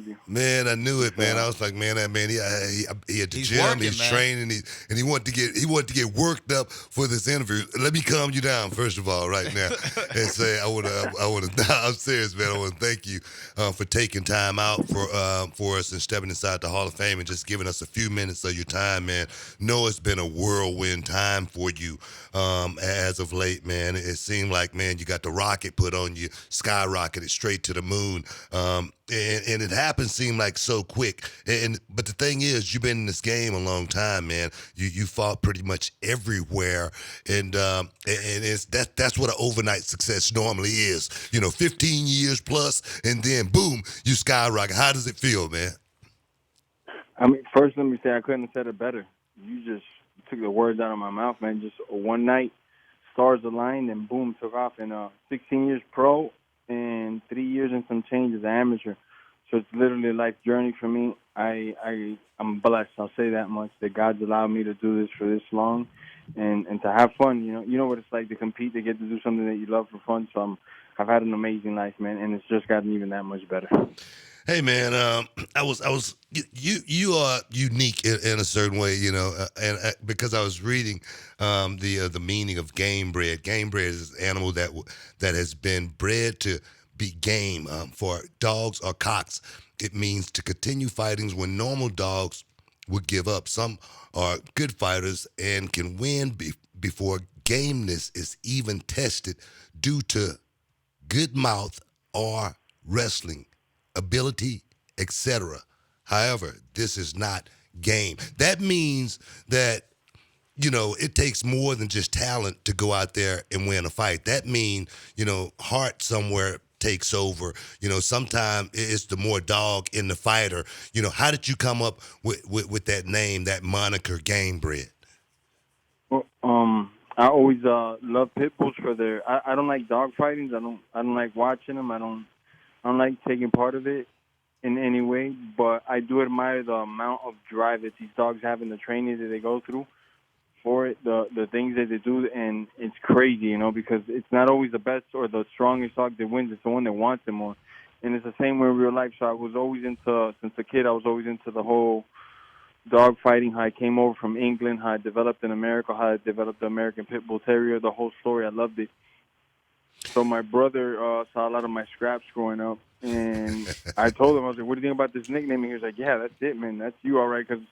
you. Man, I knew it, man. So, I was like, man, that man, he at the He's gym, working, he's man. training, and he wanted to get worked up for this interview. Let me calm you down first of all, right now, and say I want to. I'm serious, man. I want to thank you for taking time out for us and stepping inside the Hall of Fame and just giving us a few minutes of your time, man. Know it's been a whirlwind time for you as of late, man. It seemed like, man, you got the rocket put on you, skyrocketed straight to the moon. And it happened seemed like so quick. But the thing is, you've been in this game a long time, man. You fought pretty much everywhere, and it's that's what an overnight success normally is. 15 years plus, and then boom, you skyrocket. How does it feel, man? I mean, first let me say I couldn't have said it better. You just took the words out of my mouth, man. Just one night, stars aligned, and boom, took off. And 16 years pro and 3 years and some change as an amateur. So it's literally a life journey for me. I'm blessed. I'll say that much. That God's allowed me to do this for this long, and to have fun. You know what it's like to compete, to get to do something that you love for fun. So I've had an amazing life, man, and it's just gotten even that much better. Hey man, you are unique in a certain way, and because I was reading the meaning of game bred. Game bred is an animal that has been bred to be game. For dogs or cocks, it means to continue fightings when normal dogs would give up. Some are good fighters and can win before gameness is even tested due to good mouth or wrestling ability, etc. However, this is not game. That means that it takes more than just talent to go out there and win a fight. That means heart somewhere takes over. Sometimes it's the more dog in the fighter. How did you come up with that name, that moniker, Game Bred? Well, I always love pit bulls for their. I don't like dog fightings. I don't like watching them. I don't like taking part of it in any way. But I do admire the amount of drive that these dogs have in the training that they go through for it. The things that they do, and it's crazy, because it's not always the best or the strongest dog that wins. It's the one that wants it more. And it's the same way in real life. So I was always into, since a kid, I was always into the whole dog fighting, how I came over from England, how I developed in America, how I developed the American Pit Bull Terrier, the whole story. I loved it. So my brother saw a lot of my scraps growing up, and I told him, I was like, what do you think about this nickname? And he was like, yeah, that's it, man. That's you, all right, because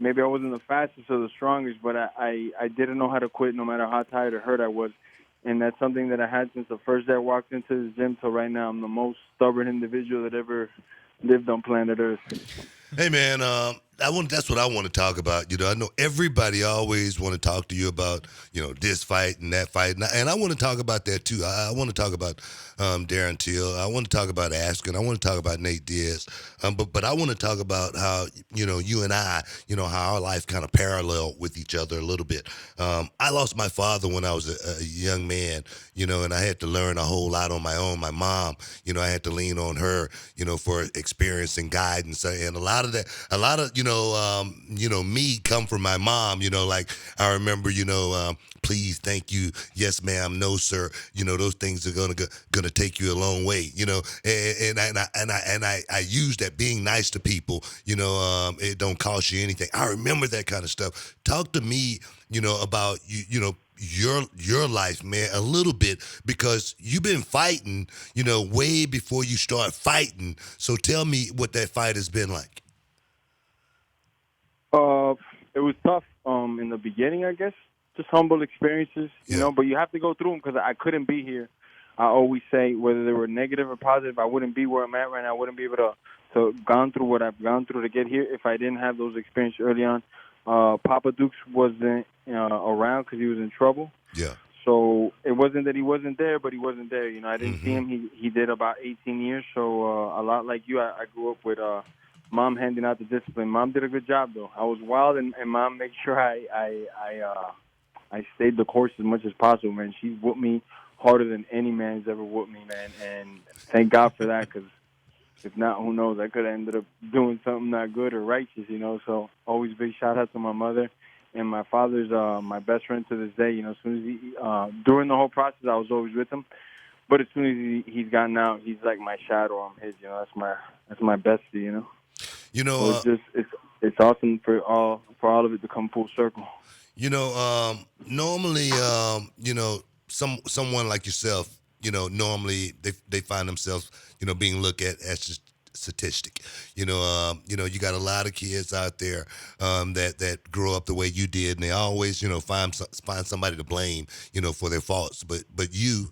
maybe I wasn't the fastest or the strongest, but I didn't know how to quit no matter how tired or hurt I was. And that's something that I had since the first day I walked into the gym till right now. I'm the most stubborn individual that ever lived on planet Earth. Hey man, that's what I want to talk about. I know everybody always want to talk to you about this fight and that fight, and I want to talk about that too. I want to talk about Darren Till. I want to talk about Askin. I want to talk about Nate Diaz. But I want to talk about how you and I, how our life kind of parallel with each other a little bit. I lost my father when I was a young man, and I had to learn a whole lot on my own. My mom, I had to lean on her, for experience and guidance, and a lot of that, me come from my mom. Like I remember, please, thank you, yes, ma'am, no, sir. Those things are gonna take you a long way. And I use that being nice to people. It don't cost you anything. I remember that kind of stuff. Talk to me, about your life, man, a little bit, because you've been fighting, way before you start fighting. So tell me what that fight has been like. Uh, it was tough in the beginning, I guess. Just humble experiences, Yeah. but you have to go through them because I couldn't be here. I always say, whether they were negative or positive, I wouldn't be where I'm at right now. I wouldn't be able to gone through what I've gone through to get here if I didn't have those experiences early on. Papa Dukes wasn't around because he was in trouble. Yeah. So it wasn't that he wasn't there, but he wasn't there. I didn't see Mm-hmm. him. He did about 18 years. So a lot like you, I grew up with mom handing out the discipline. Mom did a good job, though. I was wild, and mom made sure I stayed the course as much as possible, man. She whooped me harder than any man's ever whooped me, man. And thank God for that, because if not, who knows? I could have ended up doing something not good or righteous. So always big shout out to my mother. And my father's my best friend to this day. As soon as he, during the whole process, I was always with him. But as soon as he's gotten out, he's like my shadow. I'm his. That's my bestie. You know, So it's awesome for all of it to come full circle. normally, someone like yourself, normally they find themselves, being looked at as just statistic. You got a lot of kids out there that grow up the way you did, and they always, find somebody to blame, for their faults. But you,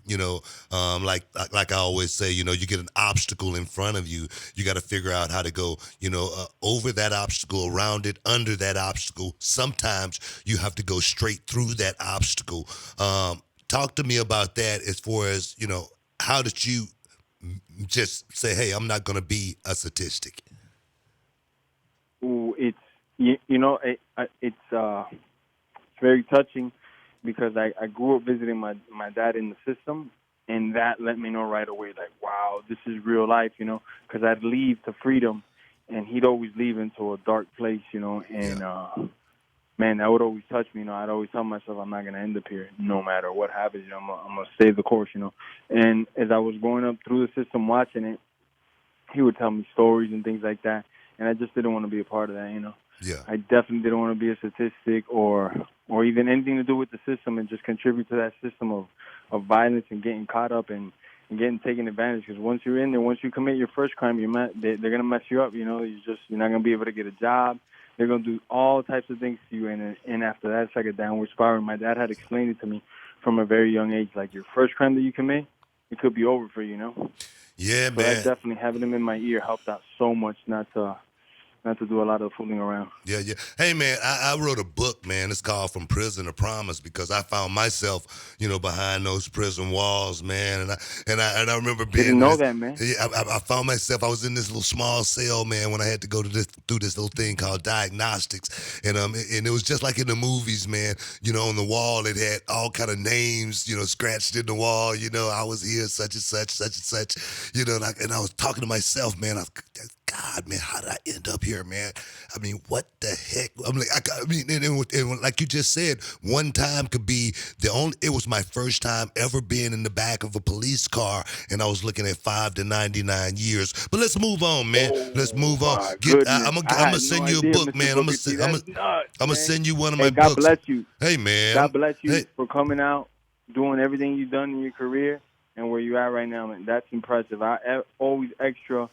like I always say, you get an obstacle in front of you. You got to figure out how to go, over that obstacle, around it, under that obstacle. Sometimes you have to go straight through that obstacle. Talk to me about that as far as, how did you just say, hey, I'm not going to be a statistic? Ooh, it's very touching because I grew up visiting my dad in the system, and that let me know right away, like, wow, this is real life, because I'd leave to freedom, and he'd always leave into a dark place, and Yeah. man, that would always touch me. I'd always tell myself I'm not gonna end up here, no matter what happens. I'm gonna stay the course. And as I was going up through the system, watching it, he would tell me stories and things like that, and I just didn't want to be a part of that. Yeah. I definitely didn't want to be a statistic or even anything to do with the system and just contribute to that system of violence and getting caught up and getting taken advantage. Because once you're in there, once you commit your first crime, they're gonna mess you up. You're not gonna be able to get a job. They're gonna do all types of things to you, and after that, it's like a downward spiral. My dad had explained it to me from a very young age. Like your first crime that you commit, it could be over for you. Yeah, So that man. definitely having him in my ear helped out so much not to do a lot of fooling around. Yeah, yeah. Hey, man, I wrote a book, man. It's called From Prison to Promise because I found myself, behind those prison walls, man. And I remember being Didn't in know this. that, man. Yeah, I found myself. I was in this little small cell, man, when I had to go through this little thing called diagnostics, and it was just like in the movies, man. On the wall it had all kind of names, scratched in the wall. I was here, such and such, such and such. And I was talking to myself, man. God, man, how did I end up here, man? I mean, what the heck? I'm like, and like you just said, one time could be it was my first time ever being in the back of a police car, and I was looking at 5 to 99 years. But let's move on, man. Let's Oh move on. my goodness! I I'm gonna had no send you a idea, book, Mr. man. Booker T. That's nuts, I'm gonna man. send you one of my Hey, God books. bless you. Hey, man. God bless you Hey, for coming out, doing everything you've done in your career, and where you at right now, man. That's impressive. Always extra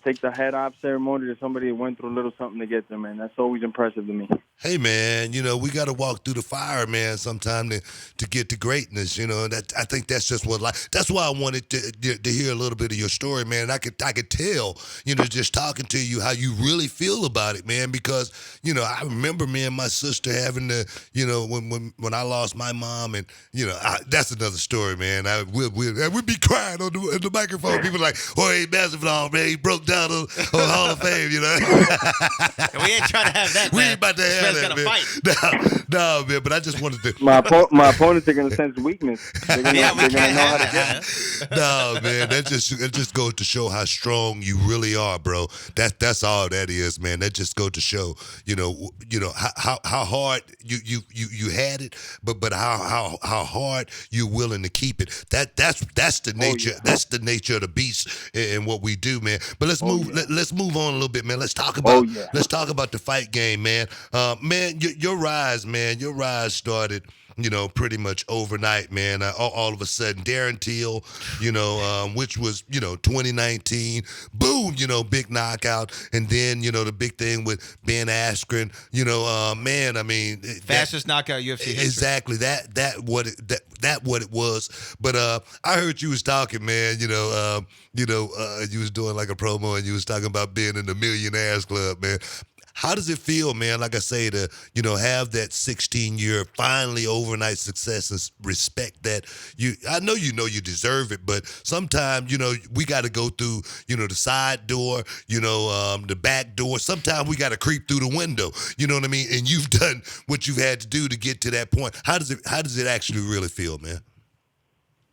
take the head off ceremony to somebody that went through a little something to get there, man. That's always impressive to me. hey, man, we got to walk through the fire, man, sometime to get to greatness. That I think that's just what life. That's why I wanted to hear a little bit of your story, man. I could tell, just talking to you how you really feel about it, man. Because I remember me and my sister having to, when I lost my mom, and that's another story, man. We'd be crying on the microphone. People like, Jorge Masvidal, man, he broke down on Hall of Fame, We ain't trying to have that. We Man. ain't about to have This that, man's man. gotta fight. No, man, but I just wanted to. My opponents are gonna sense weakness. Yeah, we They're gonna can't know how have to get. that. No, man, that just goes to show how strong you really are, bro. That's all that is, man. That just goes to show, how hard you had it, but how hard you're willing to keep it. That's the Oh nature. yeah. That's the nature of the beast and what we do, man. But let's Oh move. yeah. Let's move on a little bit, man. Oh yeah. Let's talk about the fight game, man. Man, your rise, man. Your rise started, pretty much overnight, man. All of a sudden, Darren Till, which was, 2019, boom, big knockout, and then, the big thing with Ben Askren, man, I mean, Fastest knockout UFC history. exactly that what it was. But I heard you was talking, man. You was doing like a promo, and you was talking about being in the Millionaires Club, man. How does it feel, man? Like I say, to have that 16-year finally overnight success and respect that you. I know you deserve it, but sometimes we got to go through the side door, the back door. Sometimes we got to creep through the window. You know what I mean? And you've done what you've had to do to get to that point. How does it actually really feel, man?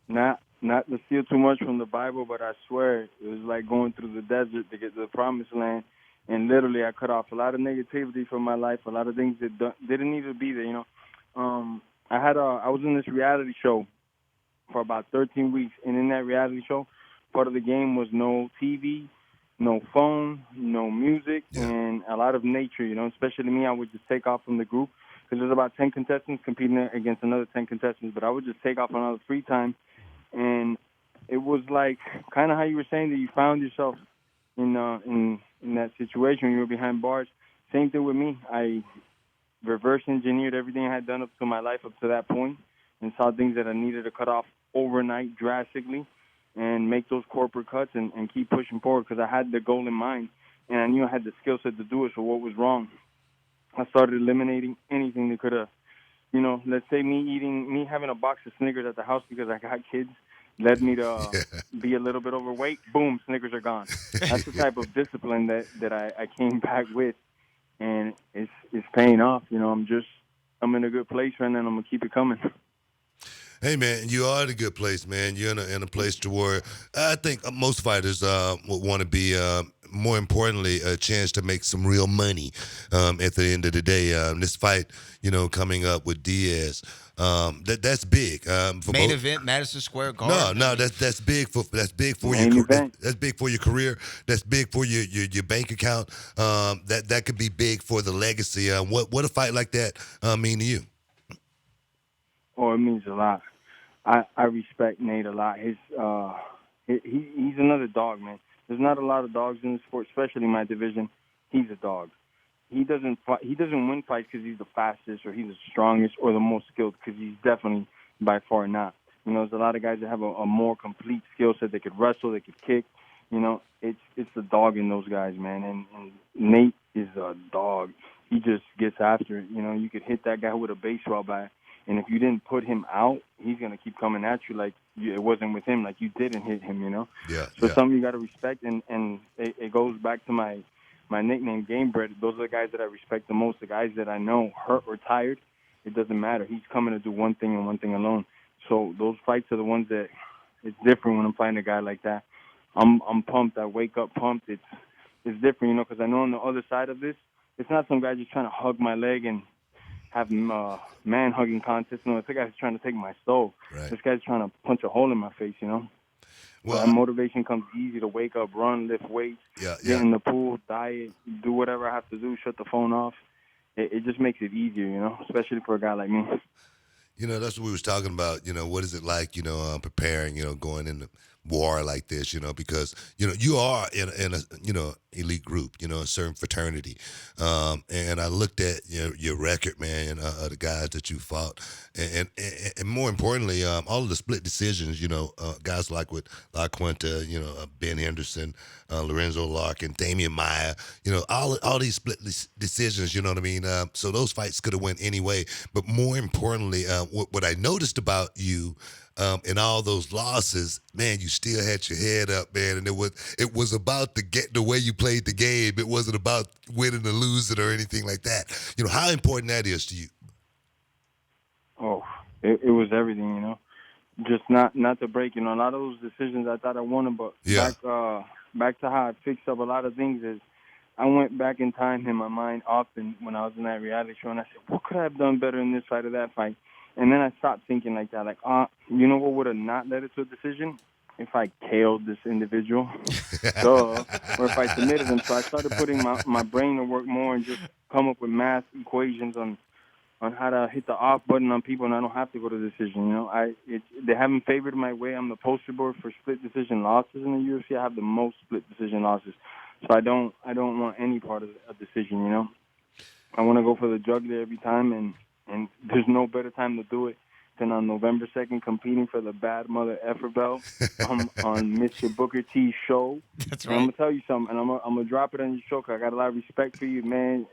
Not to steal too much from the Bible, but I swear it was like going through the desert to get to the promised land. And literally, I cut off a lot of negativity from my life, a lot of things that didn't need to be there. I was in this reality show for about 13 weeks. And in that reality show, part of the game was no TV, no phone, no music, and a lot of nature. Especially me, I would just take off from the group because there's about 10 contestants competing against another 10 contestants. But I would just take off on all the free time, and it was like kind of how you were saying that you found yourself in that situation when you were behind bars. Same thing with me. I reverse engineered everything I had done up to my life up to that point and saw things that I needed to cut off overnight drastically and make those corporate cuts and keep pushing forward because I had the goal in mind and I knew I had the skill set to do it. So what was wrong? I started eliminating anything that could have, let's say me having a box of Snickers at the house because I got kids led me to be a little bit overweight. Boom, Snickers are gone. That's the type of discipline that I came back with, and it's paying off. I'm in a good place right now, and I'm gonna keep it coming. Hey man, you are in a good place, man. You're in a place to where I think most fighters would want to be. More importantly, a chance to make some real money at the end of the day. This fight, coming up with Diaz, that's big for Main both. event, Madison Square Garden. No, that's big for Main your event. that's big for your career. That's big for your bank account. That could be big for the legacy. What a fight like that mean to you? Oh, it means a lot. I respect Nate a lot. He's another dog, man. There's not a lot of dogs in the sport, especially in my division. He's a dog. He doesn't win fights because he's the fastest or he's the strongest or the most skilled, because he's definitely by far not. There's a lot of guys that have a more complete skill set. They could wrestle, they could kick. It's the dog in those guys, man. And Nate is a dog. He just gets after it. You could hit that guy with a baseball bat, and if you didn't put him out, he's going to keep coming at you like it wasn't with him, like you didn't hit him, Yeah. So it's something you got to respect, and it goes back to my nickname, Gamebred. Those are the guys that I respect the most, the guys that I know hurt or tired. It doesn't matter. He's coming to do one thing and one thing alone. So those fights are the ones that it's different when I'm fighting a guy like that. I'm pumped. I wake up pumped. It's different, because I know on the other side of this, it's not some guy just trying to hug my leg and have man-hugging contest. No, it's a guy who's trying to take my soul. Right. This guy's trying to punch a hole in my face, Well, that motivation comes easy to wake up, run, lift weights, get in the pool, diet, do whatever I have to do, shut the phone off. It just makes it easier, especially for a guy like me. That's what we was talking about. What is it like, preparing, going into war like this, because, you are in a, elite group, a certain fraternity. And I looked at your record, man, the guys that you fought. And more importantly, all of the split decisions, guys like with La Quinta, Ben Henderson, Lorenzo Larkin, Damian Maya, all these split decisions, you know what I mean? So those fights could have went any way. But more importantly, what I noticed about you in all those losses, man, you still had your head up, man, and it was about the way you played the game. It wasn't about winning or losing or anything like that. How important that is to you. Oh, it was everything, Just not to break, a lot of those decisions I thought I won, but back to how I fixed up a lot of things is I went back in time in my mind often when I was in that reality show, and I said, what could I have done better in this fight or that fight? And then I stopped thinking like that, like, what would have not led it to a decision? If I KO'd this individual, or if I submitted him. So I started putting my brain to work more and just come up with math equations on how to hit the off button on people, and I don't have to go to decision. They haven't favored my way. I'm the poster board for split decision losses in the UFC. I have the most split decision losses, so I don't want any part of a decision. I want to go for the jugular every time, and there's no better time to do it than on November 2nd, competing for the Bad Mother Effer belt on Mr. Booker T's show. That's right. And I'm gonna tell you something, and I'm gonna drop it on your show, 'cause I got a lot of respect for you, man.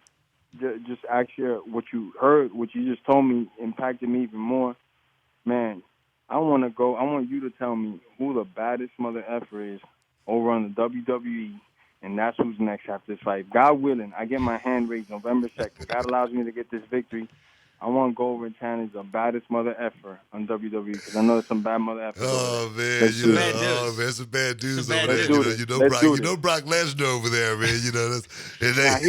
Just actually, what you heard, what you just told me, impacted me even more. Man, I want you to tell me who the baddest mother effer is over on the WWE, and that's who's next after this fight. God willing, I get my hand raised November 2nd. God allows me to get this victory. I want to go over and challenge the baddest mother effer on WWE, because I know there's some bad mother effers. Oh man, some bad dudes over there. You know Brock Lesnar over there, man. He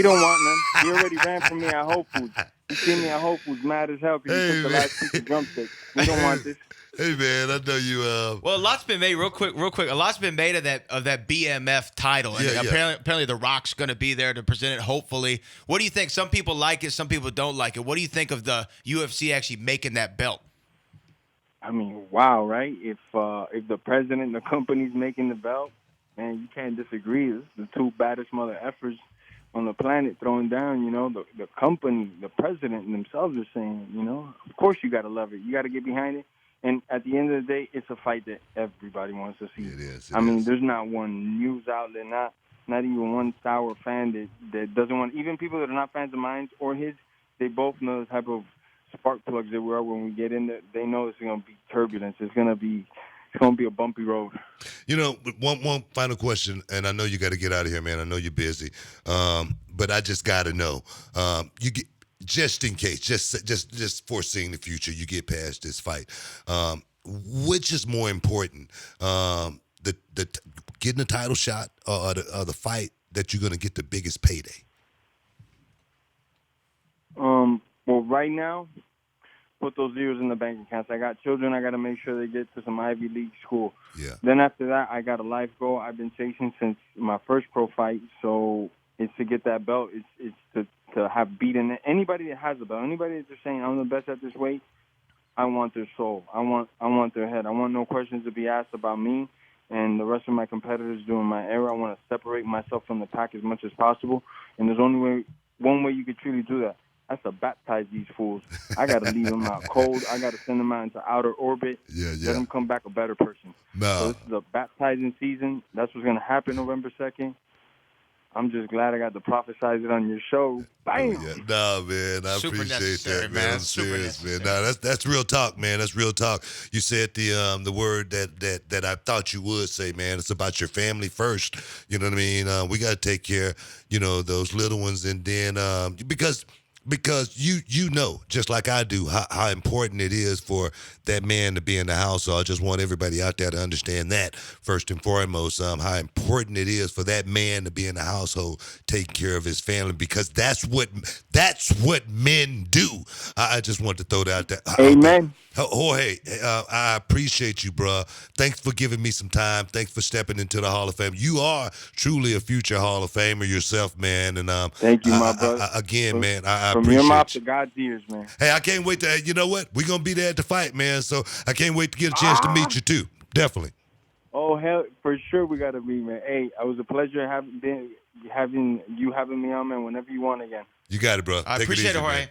don't want none. He already ran from me at Whole Foods. He seen me at Whole Foods mad as hell because he took the last piece of drumstick. We don't want this. Hey man, I know you. Well, a lot's been made real quick. A lot's been made of that BMF title, and Yeah. apparently The Rock's going to be there to present it. Hopefully, what do you think? Some people like it, some people don't like it. What do you think of the UFC actually making that belt? I mean, wow, right? If the president and the company's making the belt, man, you can't disagree. This is the two baddest mother effers on the planet throwing down. You know, the company, the president themselves are saying, you know, of course you got to love it. You got to get behind it. And at the end of the day, it's a fight that everybody wants to see. It is. I mean, there's not one news outlet, not even one sour fan that doesn't want. Even people that are not fans of mine or his, they both know the type of spark plugs that we are when we get in there. They know it's going to be turbulence. It's going to be a bumpy road. You know, one final question, and I know you got to get out of here, man. I know you're busy, but I just got to know. You get just in case, just foreseeing the future, you get past this fight. Which is more important, the getting the title shot or the fight that you're going to get the biggest payday? Well, right now, put those zeros in the bank accounts. I got children. I got to make sure they get to some Ivy League school. Yeah. Then after that, I got a life goal I've been chasing since my first pro fight. So it's to get that belt. It's to have beaten anybody that has a belt. Anybody that's just saying I'm the best at this weight. I want their soul. I want their head. I want no questions to be asked about me and the rest of my competitors during my era. I want to separate myself from the pack as much as possible. And there's only one way you could truly do that. That's to baptize these fools. I got to leave them out cold. I got to send them out into outer orbit. Yeah. Let them come back a better person. No. So this is a baptizing season. That's what's going to happen November 2nd. I'm just glad I got to prophesize it on your show. Bam! Yeah. No, man, I Super appreciate necessary, that, man. man. I'm Super serious, man. necessary. No, that's real talk, man. That's real talk. You said the word that I thought you would say, man. It's about your family first. You know what I mean? We got to take care, those little ones, and then because you know, just like I do, how important it is for that man to be in the house. So I just want everybody out there to understand that first and foremost, how important it is for that man to be in the household, taking care of his family, because that's what men do. I just want to throw that out there. Amen. Jorge, I appreciate you, bro. Thanks for giving me some time. Thanks for stepping into the Hall of Fame. You are truly a future Hall of Famer yourself, man. And thank you, my brother. Again, man, I from appreciate your mouth you. to God's ears, man. Hey, I can't wait to. You know what? We're gonna be there at the fight, man. So I can't wait to get a chance to meet you too. Definitely. Oh hell, for sure we gotta meet, man. Hey, it was a pleasure having me on, man. Whenever you want again. You got it, bro. I Take appreciate easy, it, Jorge. man.